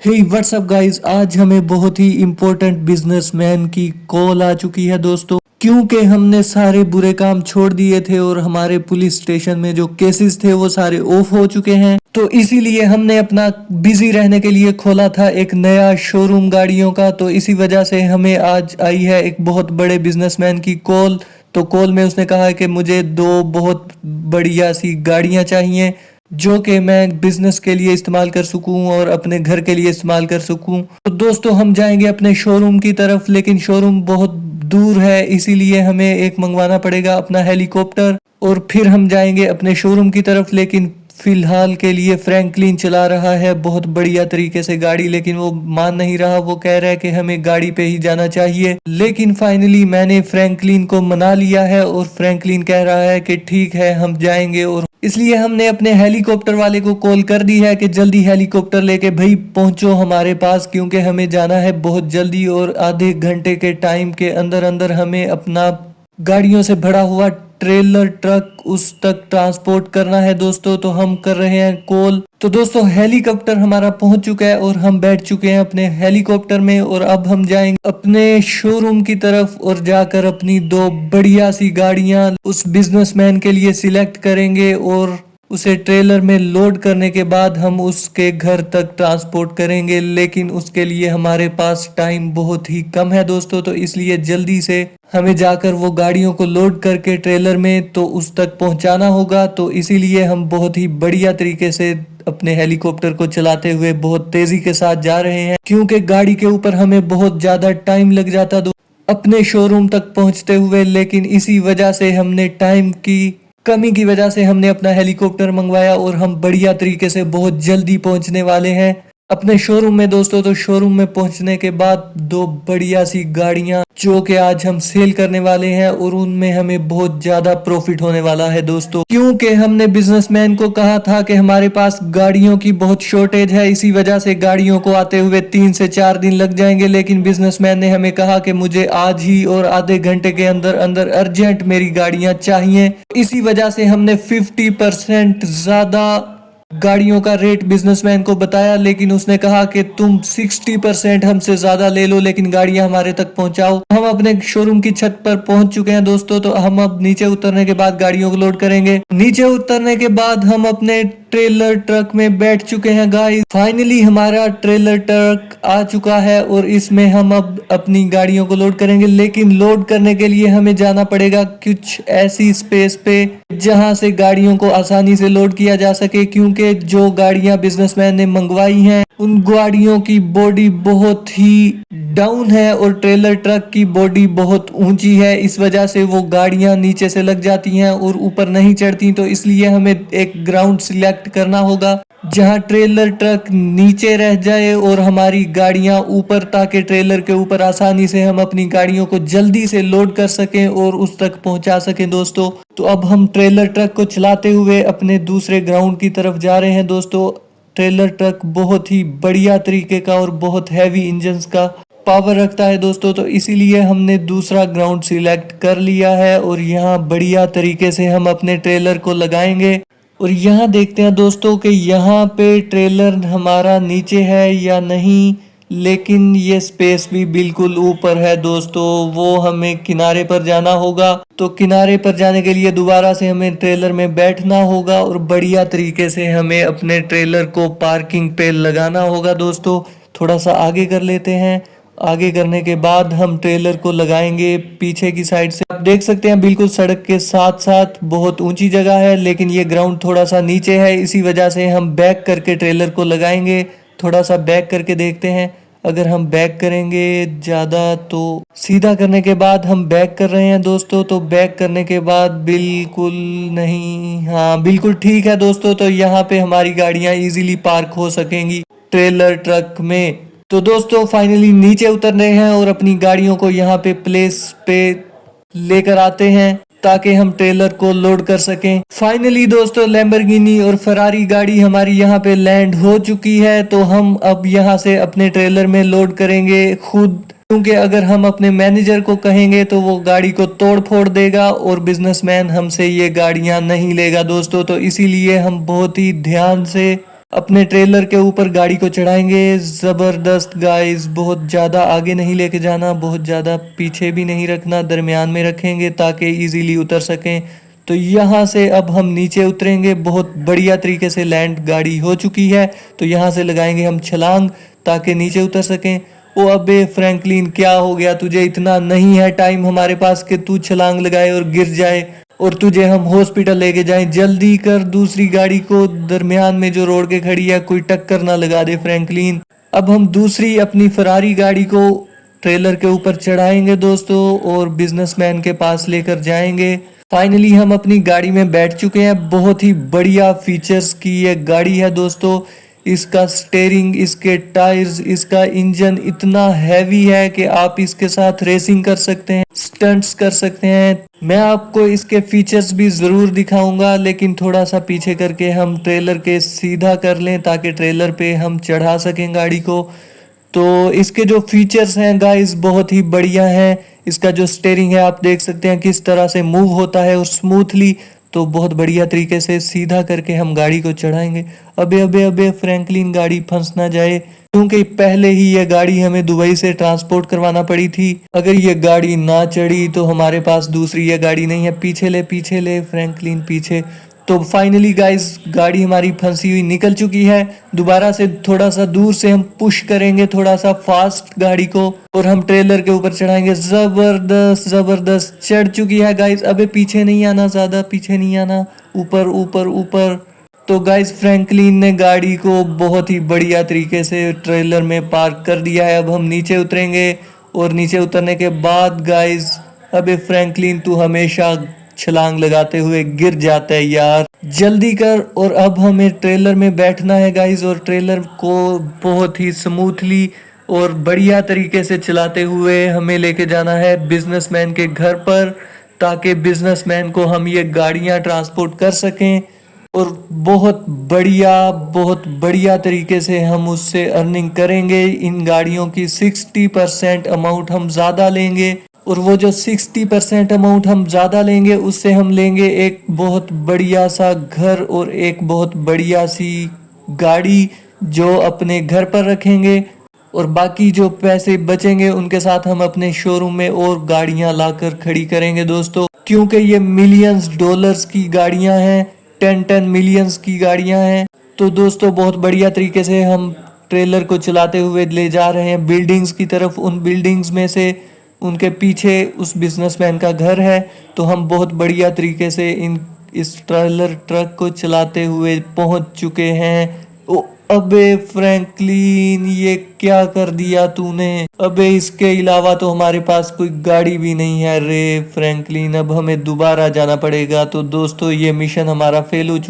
हे WhatsApp guys, आज हमें बहुत ही इम्पोर्टेंट बिजनेसमैन की कॉल आ चुकी है दोस्तों। क्योंकि हमने सारे बुरे काम छोड़ दिए थे और हमारे पुलिस स्टेशन में जो केसेस थे वो सारे ऑफ हो चुके हैं। तो इसीलिए हमने अपना बिजी रहने के लिए खोला था एक नया शोरूम गाड़ियों का। तो इसी वजह से हमें आज आई है एक बहुत बड़े बिजनेसमैन की कॉल। तो कॉल में उसने कहा है कि मुझे दो बहुत बढ़िया सी गाड़ियां चाहिए जो कि मैं बिजनेस के लिए इस्तेमाल कर सकूं और अपने घर के लिए इस्तेमाल कर सकूं। तो दोस्तों हम जाएंगे अपने शोरूम की तरफ, लेकिन शोरूम बहुत दूर है, इसीलिए हमें एक मंगवाना पड़ेगा अपना हेलीकॉप्टर और फिर हम जाएंगे अपने शोरूम की तरफ। लेकिन फिलहाल के लिए फ्रैंकलिन चला रहा है बहुत बढ़िया तरीके से गाड़ी, लेकिन वो मान नहीं रहा। वो कह रहा है कि हमें गाड़ी पे ही जाना चाहिए। लेकिन फाइनली मैंने फ्रैंकलिन को मना लिया है और फ्रैंकलिन कह रहा है कि ठीक है हम जाएंगे। और इसलिए हमने अपने हेलीकॉप्टर वाले को कॉल कर दी है कि जल्दी हेलीकॉप्टर लेके भाई पहुंचो हमारे पास, क्योंकि हमें जाना है बहुत जल्दी और आधे घंटे के टाइम के अंदर अंदर हमें अपना गाड़ियों से भरा हुआ ट्रेलर ट्रक उस तक ट्रांसपोर्ट करना है दोस्तों। तो हम कर रहे हैं कॉल। तो दोस्तों हेलीकॉप्टर हमारा पहुंच चुका है और हम बैठ चुके हैं अपने हेलीकॉप्टर में और अब हम जाएंगे अपने शोरूम की तरफ और जाकर अपनी दो बढ़िया सी गाड़ियां उस बिजनेसमैन के लिए सिलेक्ट करेंगे और उसे ट्रेलर में लोड करने के बाद हम उसके घर तक ट्रांसपोर्ट करेंगे। लेकिन उसके लिए हमारे पास टाइम बहुत ही कम है दोस्तों, तो इसलिए जल्दी से हमें जाकर वो गाड़ियों को लोड करके ट्रेलर में तो उस तक पहुंचाना होगा। तो इसीलिए हम बहुत ही बढ़िया तरीके से अपने हेलीकॉप्टर को चलाते हुए बहुत तेजी के साथ जा रहे हैं, क्योंकि गाड़ी के ऊपर हमें बहुत ज्यादा टाइम लग जाता अपने शोरूम तक पहुंचते हुए। लेकिन इसी वजह से हमने टाइम की कमी की वजह से हमने अपना हेलीकॉप्टर मंगवाया और हम बढ़िया तरीके से बहुत जल्दी पहुंचने वाले हैं अपने शोरूम में दोस्तों। तो शोरूम में पहुंचने के बाद दो बढ़िया सी गाड़ियां जो कि आज हम सेल करने वाले हैं और उनमें हमें बहुत ज्यादा प्रॉफिट होने वाला है दोस्तों, क्योंकि हमने बिजनेसमैन को कहा था कि हमारे पास गाड़ियों की बहुत शॉर्टेज है, इसी वजह से गाड़ियों को आते हुए 3 से 4 दिन लग जाएंगे। लेकिन बिजनेसमैन ने हमें कहा कि मुझे आज ही और आधे घंटे के अंदर अंदर अर्जेंट मेरी गाड़ियां चाहिए। इसी वजह से हमने 50% ज्यादा गाड़ियों का रेट बिजनेसमैन को बताया, लेकिन उसने कहा कि तुम 60% हमसे ज्यादा ले लो लेकिन गाड़ियां हमारे तक पहुंचाओ। हम अपने शोरूम की छत पर पहुंच चुके हैं दोस्तों। तो हम अब नीचे उतरने के बाद गाड़ियों को लोड करेंगे। नीचे उतरने के बाद हम अपने ट्रेलर ट्रक में बैठ चुके हैं गाइस। फाइनली हमारा ट्रेलर ट्रक आ चुका है और इसमें हम अब अपनी गाड़ियों को लोड करेंगे। लेकिन लोड करने के लिए हमें जाना पड़ेगा कुछ ऐसी स्पेस पे जहां से गाड़ियों को आसानी से लोड किया जा सके, क्योंकि जो गाड़ियां बिजनेसमैन ने मंगवाई हैं उन गाड़ियों की बॉडी बहुत ही डाउन है और ट्रेलर ट्रक की बॉडी बहुत ऊंची है। इस वजह से वो गाड़ियां नीचे से लग जाती हैं और ऊपर नहीं चढ़ती। तो इसलिए हमें एक ग्राउंड सिलेक्ट करना होगा जहां ट्रेलर ट्रक नीचे रह जाए और हमारी गाड़ियां ऊपर, ताकि ट्रेलर के ऊपर आसानी से हम अपनी गाड़ियों को जल्दी से लोड कर सकें और उस तक पहुंचा सकें दोस्तों। तो अब हम ट्रेलर ट्रक को चलाते हुए अपने दूसरे ग्राउंड की तरफ जा रहे हैं दोस्तों। ट्रेलर ट्रक बहुत ही बढ़िया तरीके का और बहुत हैवी इंजन्स का पावर रखता है दोस्तों, तो इसीलिए हमने दूसरा ग्राउंड सिलेक्ट कर लिया है और यहाँ बढ़िया तरीके से हम अपने ट्रेलर को लगाएंगे। और यहाँ देखते हैं दोस्तों कि यहाँ पे ट्रेलर हमारा नीचे है या नहीं, लेकिन ये स्पेस भी बिल्कुल ऊपर है दोस्तों। वो हमें किनारे पर जाना होगा, तो किनारे पर जाने के लिए दोबारा से हमें ट्रेलर में बैठना होगा और बढ़िया तरीके से हमें अपने ट्रेलर को पार्किंग पे लगाना होगा दोस्तों। थोड़ा सा आगे कर लेते हैं। आगे करने के बाद हम ट्रेलर को लगाएंगे पीछे की साइड से। आप देख सकते हैं बिल्कुल सड़क के साथ साथ बहुत ऊंची जगह है, लेकिन ये ग्राउंड थोड़ा सा नीचे है, इसी वजह से हम बैक करके ट्रेलर को लगाएंगे। थोड़ा सा बैक करके देखते हैं। अगर हम बैक करेंगे ज़्यादा तो सीधा करने के बाद हम बैक कर रहे हैं दोस्तों। तो बैक करने के बाद बिल्कुल नहीं, हाँ बिल्कुल ठीक है दोस्तों। तो यहाँ पे हमारी गाड़ियाँ इजीली पार्क हो सकेंगी ट्रेलर ट्रक में। तो दोस्तों फाइनली नीचे उतर रहे हैं और अपनी गाड़ियों को यहाँ पे प्लेस पे लेकर आते हैं ताकि हम ट्रेलर को लोड कर सकें। फाइनली दोस्तों लैम्बोर्गिनी और फरारी गाड़ी हमारी यहाँ पे लैंड हो चुकी है। तो हम अब यहाँ से अपने ट्रेलर में लोड करेंगे खुद, क्योंकि अगर हम अपने मैनेजर को कहेंगे तो वो गाड़ी को तोड़ फोड़ देगा और बिजनेसमैन हमसे ये गाड़ियाँ नहीं लेगा दोस्तों। तो इसीलिए हम बहुत ही ध्यान से अपने ट्रेलर के ऊपर गाड़ी को चढ़ाएंगे। ज़बरदस्त गाइस, बहुत ज़्यादा आगे नहीं लेके जाना, बहुत ज़्यादा पीछे भी नहीं रखना, दरमियान में रखेंगे ताकि इजीली उतर सकें। तो यहाँ से अब हम नीचे उतरेंगे। बहुत बढ़िया तरीके से लैंड गाड़ी हो चुकी है, तो यहाँ से लगाएंगे हम छलांग ताकि नीचे उतर सकें। ओ अबे फ्रैंकलिन, क्या हो गया तुझे? इतना नहीं है टाइम हमारे पास कि तू छलांग लगाए और गिर जाए और तुझे हम हॉस्पिटल लेके जाएं। जल्दी कर, दूसरी गाड़ी को दरमियान में जो रोड के खड़ी है कोई टक्कर ना लगा दे फ्रैंकलिन। अब हम दूसरी अपनी फरारी गाड़ी को ट्रेलर के ऊपर चढ़ाएंगे दोस्तों और बिजनेसमैन के पास लेकर जाएंगे। फाइनली हम अपनी गाड़ी में बैठ चुके हैं। बहुत ही बढ़िया फीचर्स की ये गाड़ी है दोस्तों। इसका स्टेयरिंग, इसके टायर्स, इसका इंजन इतना हैवी है कि आप इसके साथ रेसिंग कर सकते हैं, स्टंट्स कर सकते हैं। मैं आपको इसके फीचर्स भी ज़रूर दिखाऊंगा, लेकिन थोड़ा सा पीछे करके हम ट्रेलर के सीधा कर लें ताकि ट्रेलर पे हम चढ़ा सकें गाड़ी को। तो इसके जो फीचर्स हैं गाइस बहुत ही बढ़िया हैं। इसका जो स्टेयरिंग है आप देख सकते हैं किस तरह से मूव होता है और स्मूथली। तो बहुत बढ़िया तरीके से सीधा करके हम गाड़ी को चढ़ाएंगे। अबे अबे अबे फ्रैंकलिन, गाड़ी फंस ना जाए, क्योंकि पहले ही ये गाड़ी हमें दुबई से ट्रांसपोर्ट करवाना पड़ी थी। अगर ये गाड़ी ना चढ़ी तो हमारे पास दूसरी ये गाड़ी नहीं है। पीछे ले फ्रैंकलिन, पीछे। तो फाइनली गाइस गाड़ी हमारी फंसी हुई निकल चुकी है। दोबारा से थोड़ा सा दूर से हम पुश करेंगे थोड़ा सा फास्ट गाड़ी को और हम ट्रेलर के ऊपर चढ़ाएंगे। जबरदस्त जबरदस्त चढ़ चुकी है गाइस। अबे पीछे नहीं आना, ज्यादा पीछे नहीं आना, ऊपर ऊपर ऊपर। तो गाइस फ्रैंकलिन ने गाड़ी को बहुत ही बढ़िया तरीके से ट्रेलर में पार्क कर दिया है। अब हम नीचे उतरेंगे और नीचे उतरने के बाद गाइस, अबे फ्रैंकलिन तू हमेशा छलांग लगाते हुए गिर जाता है यार, जल्दी कर। और अब हमें ट्रेलर में बैठना है गाइस और ट्रेलर को बहुत ही स्मूथली और बढ़िया तरीके से चलाते हुए हमें लेके जाना है बिजनेसमैन के घर पर, ताकि बिजनेसमैन को हम ये गाड़ियां ट्रांसपोर्ट कर सकें और बहुत बढ़िया तरीके से हम उससे अर्निंग करेंगे। इन गाड़ियों की 60% अमाउंट हम ज़्यादा लेंगे और वो जो 60% अमाउंट हम ज़्यादा लेंगे उससे हम लेंगे एक बहुत बढ़िया सा घर और एक बहुत बढ़िया सी गाड़ी जो अपने घर पर रखेंगे। और बाकी जो पैसे बचेंगे उनके साथ हम अपने शोरूम में और गाड़ियां लाकर खड़ी करेंगे दोस्तों, क्योंकि ये मिलियंस डॉलर्स की गाड़ियां हैं, 10 मिलियंस की गाड़ियां हैं। तो दोस्तों बहुत बढ़िया तरीके से हम ट्रेलर को चलाते हुए ले जा रहे हैं बिल्डिंग्स की तरफ। उन बिल्डिंग्स में से उनके पीछे उस बिजनेसमैन का घर है। तो हम बहुत बढ़िया तरीके से इस ट्रेलर ट्रक को चलाते हुए पहुंच चुके हैं। ओ अबे फ्रैंकलिन, ये क्या कर दिया तूने? अबे इसके अलावा तो हमारे पास कोई गाड़ी भी नहीं है रे फ्रैंकलिन, अब हमें दोबारा जाना पड़ेगा। तो दोस्तों ये मिशन हमारा फेल हो चुका।